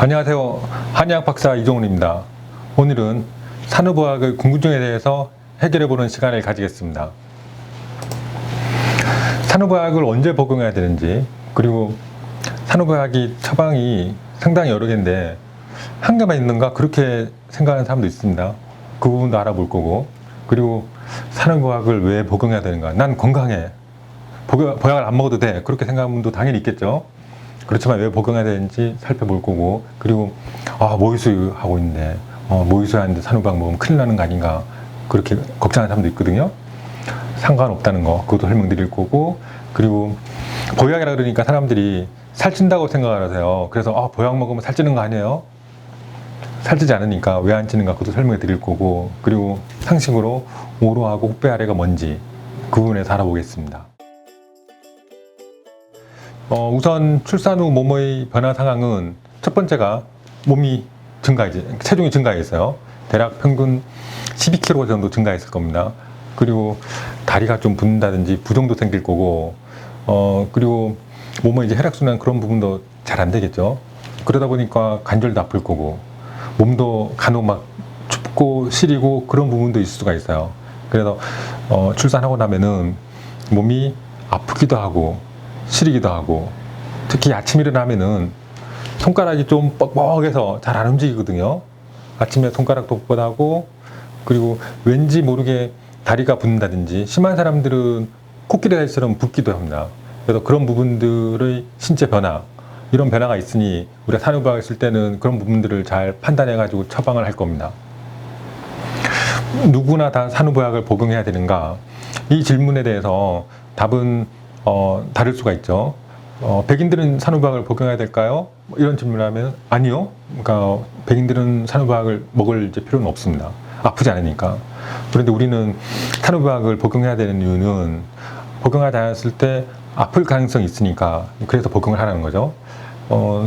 안녕하세요. 한의학 박사 이종훈입니다. 오늘은 산후보약의 궁금증에 대해서 해결해보는 시간을 가지겠습니다. 산후보약을 언제 복용해야 되는지, 그리고 산후보약이 처방이 상당히 여러 개인데 한 개만 있는가 그렇게 생각하는 사람도 있습니다. 그 부분도 알아볼 거고, 그리고 산후보약을 왜 복용해야 되는가, 난 건강해, 보약을 안 먹어도 돼, 그렇게 생각하는 분도 당연히 있겠죠. 그렇지만 왜 복용해야 되는지 살펴볼 거고, 그리고 모유수유 하고 있는데 모유수유 하는데 산후보약 먹으면 큰일 나는 거 아닌가, 그렇게 걱정하는 사람도 있거든요. 상관없다는 거, 그것도 설명드릴 거고, 그리고 보약이라 그러니까 사람들이 살찐다고 생각을 하세요. 그래서 보약 먹으면 살찌는 거 아니에요? 살찌지 않으니까 왜 안 찌는가, 그것도 설명해 드릴 거고, 그리고 상식으로 오로하고 혹배 아래가 뭔지 그 부분에서 알아보겠습니다. 우선 출산 후 몸의 변화 상황은 첫 번째가 몸이 체중이 증가했어요. 대략 평균 12kg 정도 증가했을 겁니다. 그리고 다리가 좀 붓는다든지 부종도 생길 거고, 그리고 몸의 이제 혈액순환 그런 부분도 잘 안 되겠죠. 그러다 보니까 관절도 아플 거고, 몸도 간혹 막 춥고 시리고 그런 부분도 있을 수가 있어요. 그래서 출산하고 나면은 몸이 아프기도 하고 시리기도 하고, 특히 아침 일어나면은 손가락이 좀 뻑뻑해서 잘 안 움직이거든요. 아침에 손가락도 뻣뻣하고, 그리고 왠지 모르게 다리가 붓는다든지, 심한 사람들은 코끼리 다리처럼 붓기도 합니다. 그래서 그런 부분들의 신체 변화, 이런 변화가 있으니 우리가 산후보약을 쓸 때는 그런 부분들을 잘 판단해 가지고 처방을 할 겁니다. 누구나 다 산후보약을 복용해야 되는가, 이 질문에 대해서 답은 다를 수가 있죠. 백인들은 산후보약을 복용해야 될까요? 이런 질문을 하면 아니요. 그러니까 백인들은 산후보약을 먹을 필요는 없습니다. 아프지 않으니까. 그런데 우리는 산후보약을 복용해야 되는 이유는 복용하지 않았을 때 아플 가능성이 있으니까, 그래서 복용을 하라는 거죠.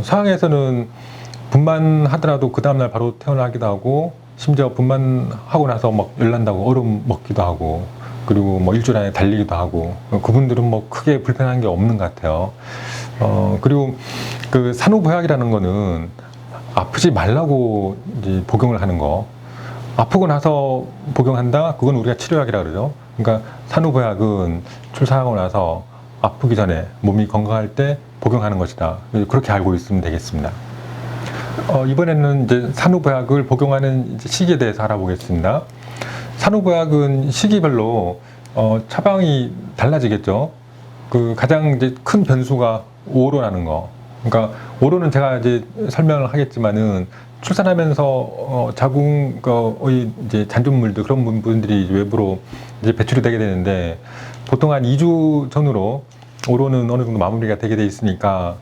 서양에서는 분만하더라도 그 다음날 바로 퇴원하기도 하고, 심지어 분만하고 나서 막 열난다고 얼음 먹기도 하고, 그리고 일주일 안에 달리기도 하고, 그분들은 크게 불편한 게 없는 것 같아요. 그리고 그 산후보약이라는 거는 아프지 말라고 이제 복용을 하는 거, 아프고 나서 복용한다, 그건 우리가 치료약이라 그러죠. 그러니까 산후보약은 출산하고 나서 아프기 전에 몸이 건강할 때 복용하는 것이다, 그렇게 알고 있으면 되겠습니다. 이번에는 이제 산후보약을 복용하는 시기에 대해서 알아보겠습니다. 산후보약은 시기별로 처방이 달라지겠죠. 그 가장 이제 큰 변수가 오로라는 거. 그러니까 오로는 제가 이제 설명을 하겠지만은, 출산하면서 자궁의 이제 잔존물들, 그런 부분들이 외부로 이제 배출이 되게 되는데, 보통 한 2주 전으로 오로는 어느 정도 마무리가 되게 돼 있으니까,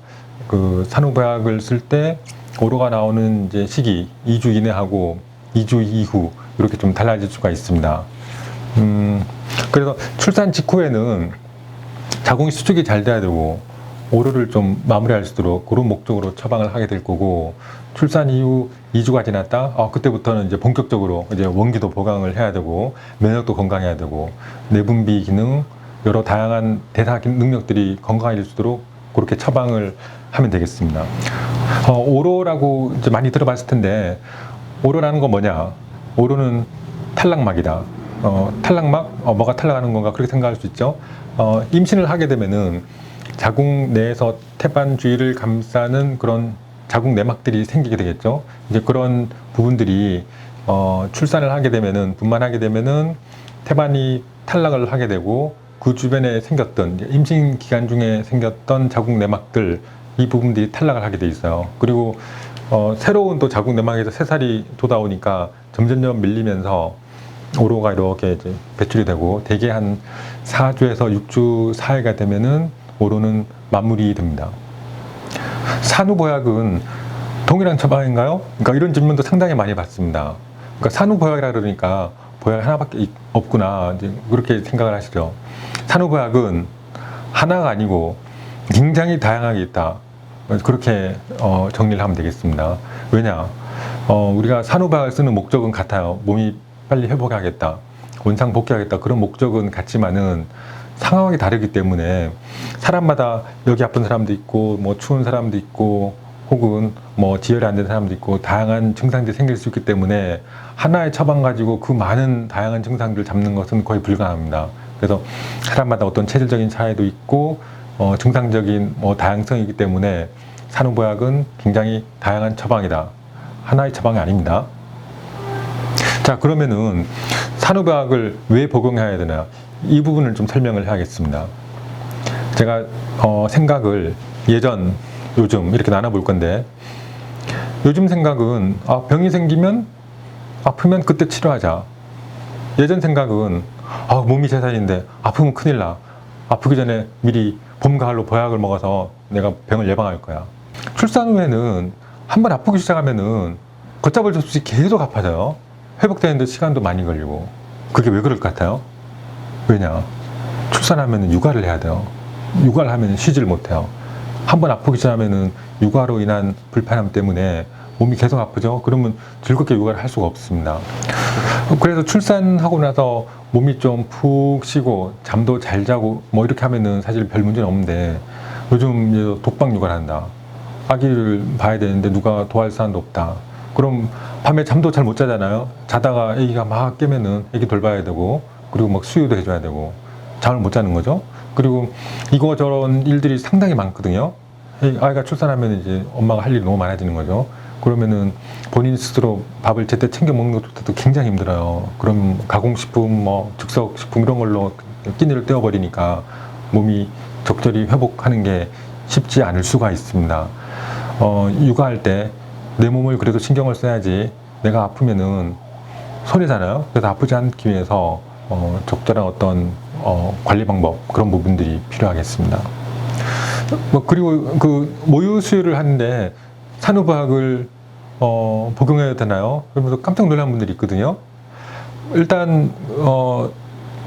그 산후보약을 쓸 때 오로가 나오는 이제 시기 2주 이내하고 2주 이후 이렇게 좀 달라질 수가 있습니다. 그래서 출산 직후에는 자궁이 수축이 잘 돼야 되고, 오로를 좀 마무리할 수 있도록 그런 목적으로 처방을 하게 될 거고, 출산 이후 2주가 지났다, 그때부터는 이제 본격적으로 이제 원기도 보강을 해야 되고, 면역도 건강해야 되고, 내분비 기능, 여러 다양한 대사 능력들이 건강해질 수 있도록 그렇게 처방을 하면 되겠습니다. 오로라고 이제 많이 들어봤을 텐데, 오로라는 건 뭐냐? 오로는 탈락막이다. 탈락막? 뭐가 탈락하는 건가? 그렇게 생각할 수 있죠. 임신을 하게 되면은 자궁 내에서 태반 주위를 감싸는 그런 자궁 내막들이 생기게 되겠죠. 이제 그런 부분들이 출산을 하게 되면은, 분만하게 되면은 태반이 탈락을 하게 되고, 그 주변에 생겼던, 임신 기간 중에 생겼던 자궁 내막들, 이 부분들이 탈락을 하게 돼 있어요. 그리고 새로운 또 자궁 내막에서 새살이 돋아오니까 점점점 밀리면서 오로가 이렇게 이제 배출이 되고, 대개 한 4주에서 6주 사이가 되면은 오로는 마무리됩니다. 산후보약은 동일한 처방인가요? 그러니까 이런 질문도 상당히 많이 받습니다. 그러니까 산후보약이라 그러니까 보약 하나밖에 없구나, 이제 그렇게 생각을 하시죠. 산후보약은 하나가 아니고 굉장히 다양하게 있다, 그렇게 정리를 하면 되겠습니다. 왜냐? 우리가 산후보약을 쓰는 목적은 같아요. 몸이 빨리 회복하겠다, 원상 복귀하겠다, 그런 목적은 같지만은 상황이 다르기 때문에 사람마다 여기 아픈 사람도 있고, 추운 사람도 있고, 혹은 뭐 지혈이 안 되는 사람도 있고 다양한 증상들이 생길 수 있기 때문에 하나의 처방 가지고 그 많은 다양한 증상들을 잡는 것은 거의 불가능합니다. 그래서 사람마다 어떤 체질적인 차이도 있고 증상적인 다양성이기 때문에 산후보약은 굉장히 다양한 처방이다. 하나의 처방이 아닙니다. 자, 그러면은 산후보약을 왜 복용해야 되나, 이 부분을 좀 설명을 해야겠습니다. 제가 생각을 예전, 요즘 이렇게 나눠볼 건데, 요즘 생각은 병이 생기면 아프면 그때 치료하자. 예전 생각은 몸이 재산인데 아프면 큰일 나. 아프기 전에 미리 봄, 가을로 보약을 먹어서 내가 병을 예방할 거야. 출산 후에는 한번 아프기 시작하면은 걷잡을 수 없이 계속 아파져요. 회복되는데 시간도 많이 걸리고. 그게 왜 그럴 것 같아요? 왜냐? 출산하면 육아를 해야 돼요. 육아를 하면 쉬지를 못해요. 한번 아프기 시작하면은 육아로 인한 불편함 때문에 몸이 계속 아프죠? 그러면 즐겁게 육아를 할 수가 없습니다. 그래서 출산하고 나서 몸이 좀 푹 쉬고 잠도 잘 자고 뭐 이렇게 하면은 사실 별 문제는 없는데, 요즘 독박 육아를 한다. 아기를 봐야 되는데 누가 도와줄 사람도 없다. 그럼 밤에 잠도 잘 못 자잖아요. 자다가 아기가 막 깨면은 아기 돌봐야 되고, 그리고 막 수유도 해줘야 되고, 잠을 못 자는 거죠. 그리고 이거저런 일들이 상당히 많거든요. 아이가 출산하면 이제 엄마가 할 일이 너무 많아지는 거죠. 그러면은 본인 스스로 밥을 제때 챙겨 먹는 것도 굉장히 힘들어요. 그럼 가공식품, 즉석식품 이런 걸로 끼니를 때워버리니까 몸이 적절히 회복하는 게 쉽지 않을 수가 있습니다. 육아할 때 내 몸을 그래도 신경을 써야지. 내가 아프면은 손해잖아요. 그래서 아프지 않기 위해서 적절한 어떤 관리 방법, 그런 부분들이 필요하겠습니다. 그리고 그 모유 수유를 하는데 산후보약을 복용해야 되나요? 그러면서 깜짝 놀란 분들이 있거든요. 일단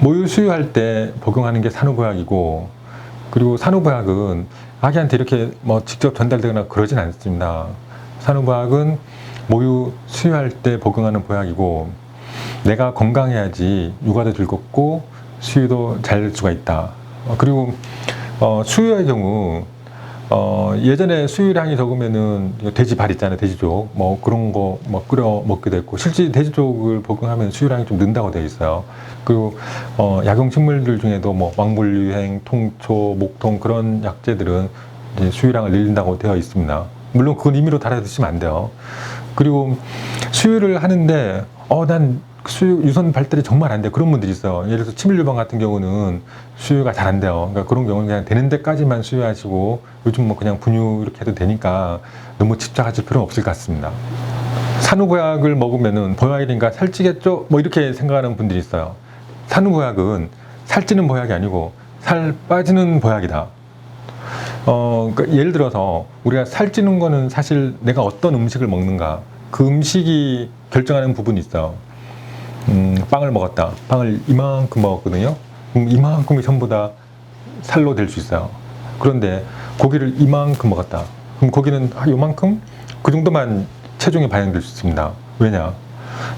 모유 수유할 때 복용하는 게 산후보약이고, 그리고 산후보약은 아기한테 이렇게 직접 전달되거나 그러진 않습니다. 산후보약은 모유 수유할 때 복용하는 보약이고, 내가 건강해야지 육아도 즐겁고 수유도 잘 될 수가 있다. 그리고 수유의 경우 예전에 수유량이 적으면은 돼지발 있잖아요, 돼지족 그런 거 끓여 먹기도 했고, 실제 돼지족을 복용하면 수유량이 좀 는다고 되어 있어요. 그리고 약용 식물들 중에도 왕불유행, 통초, 목통 그런 약재들은 이제 수유량을 늘린다고 되어 있습니다. 물론 그건 임의로 달아 드시면 안 돼요. 그리고 수유를 하는데 난 수유 유선 발달이 정말 안 돼, 그런 분들이 있어요. 예를 들어서 치밀 유방 같은 경우는 수유가 잘 안 돼요. 그러니까 그런 경우는 그냥 되는 데까지만 수유하시고, 요즘 그냥 분유 이렇게 해도 되니까 너무 집착하실 필요는 없을 것 같습니다. 산후보약을 먹으면은 보약이니까 살찌겠죠? 이렇게 생각하는 분들이 있어요. 산후보약은 살찌는 보약이 아니고 살 빠지는 보약이다. 그러니까 예를 들어서 우리가 살찌는 거는 사실 내가 어떤 음식을 먹는가, 그 음식이 결정하는 부분이 있어요. 빵을 먹었다. 빵을 이만큼 먹었거든요. 그럼 이만큼이 전부 다 살로 될 수 있어요. 그런데 고기를 이만큼 먹었다. 그럼 고기는 요만큼? 그 정도만 체중이 반영될 수 있습니다. 왜냐?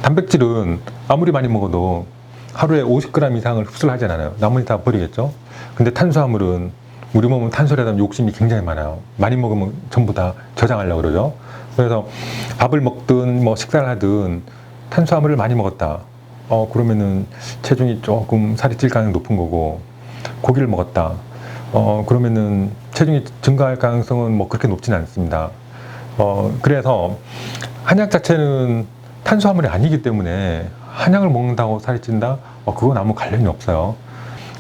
단백질은 아무리 많이 먹어도 하루에 50g 이상을 흡수를 하지 않아요. 나머지 다 버리겠죠? 근데 탄수화물은, 우리 몸은 탄수화물에 대한 욕심이 굉장히 많아요. 많이 먹으면 전부 다 저장하려고 그러죠. 그래서 밥을 먹든 식사를 하든 탄수화물을 많이 먹었다. 그러면은 체중이 조금 살이 찔 가능성이 높은 거고, 고기를 먹었다. 그러면은 체중이 증가할 가능성은 그렇게 높지는 않습니다. 그래서 한약 자체는 탄수화물이 아니기 때문에 한약을 먹는다고 살이 찐다? 그건 아무 관련이 없어요.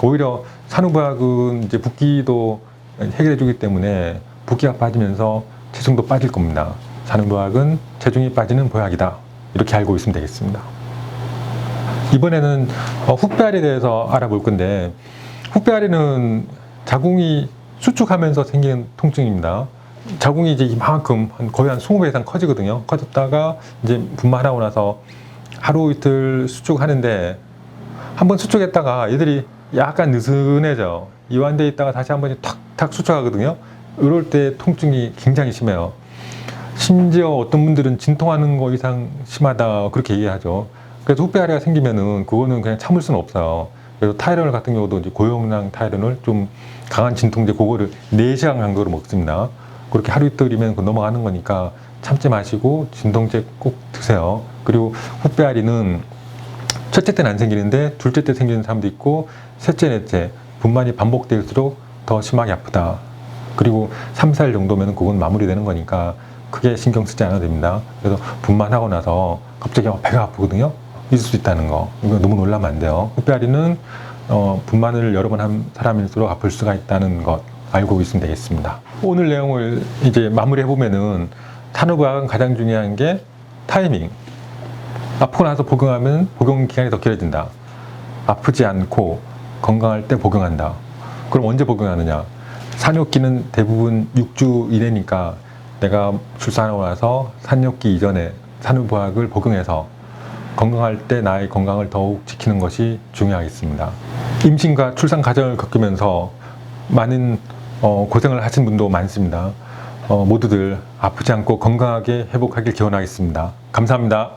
오히려 산후보약은 이제 붓기도 해결해 주기 때문에 붓기가 빠지면서 체중도 빠질 겁니다. 산후보약은 체중이 빠지는 보약이다. 이렇게 알고 있으면 되겠습니다. 이번에는 훅배알에 대해서 알아볼 건데, 훅배알에는 자궁이 수축하면서 생긴 통증입니다. 자궁이 이제 이만큼 거의 한 20배 이상 커지거든요. 커졌다가 이제 분만하고 나서 하루 이틀 수축하는데, 한번 수축했다가 얘들이 약간 느슨해져. 이완돼 있다가 다시 한 번씩 탁탁 수축하거든요. 이럴 때 통증이 굉장히 심해요. 심지어 어떤 분들은 진통하는 거 이상 심하다, 그렇게 얘기하죠. 그래서 훅배알이가 생기면은 그거는 그냥 참을 수는 없어요. 그래서 타이레놀 같은 경우도 이제 고용량 타이레놀, 좀 강한 진통제, 그거를 4시간 간격으로 먹습니다. 그렇게 하루 이틀이면 넘어가는 거니까 참지 마시고 진통제 꼭 드세요. 그리고 훗배앓이는 첫째 때는 안 생기는데 둘째 때 생기는 사람도 있고 셋째, 넷째 분만이 반복될수록 더 심하게 아프다. 그리고 3, 4일 정도면 그건 마무리되는 거니까 크게 신경 쓰지 않아도 됩니다. 그래서 분만하고 나서 갑자기 배가 아프거든요. 있을 수 있다는 거. 이거 너무 놀라면 안 돼요. 훗배앓이는 분만을 여러 번 한 사람일수록 아플 수가 있다는 것 알고 있으면 되겠습니다. 오늘 내용을 이제 마무리해 보면은 산후부학은 가장 중요한 게 타이밍. 아프고 나서 복용하면 복용 기간이 더 길어진다. 아프지 않고 건강할 때 복용한다. 그럼 언제 복용하느냐? 산욕기는 대부분 6주 이내니까 내가 출산하고 나서 산욕기 이전에 산후부학을 복용해서 건강할 때 나의 건강을 더욱 지키는 것이 중요하겠습니다. 임신과 출산 과정을 겪으면서 많은 고생을 하신 분도 많습니다. 모두들 아프지 않고 건강하게 회복하길 기원하겠습니다. 감사합니다.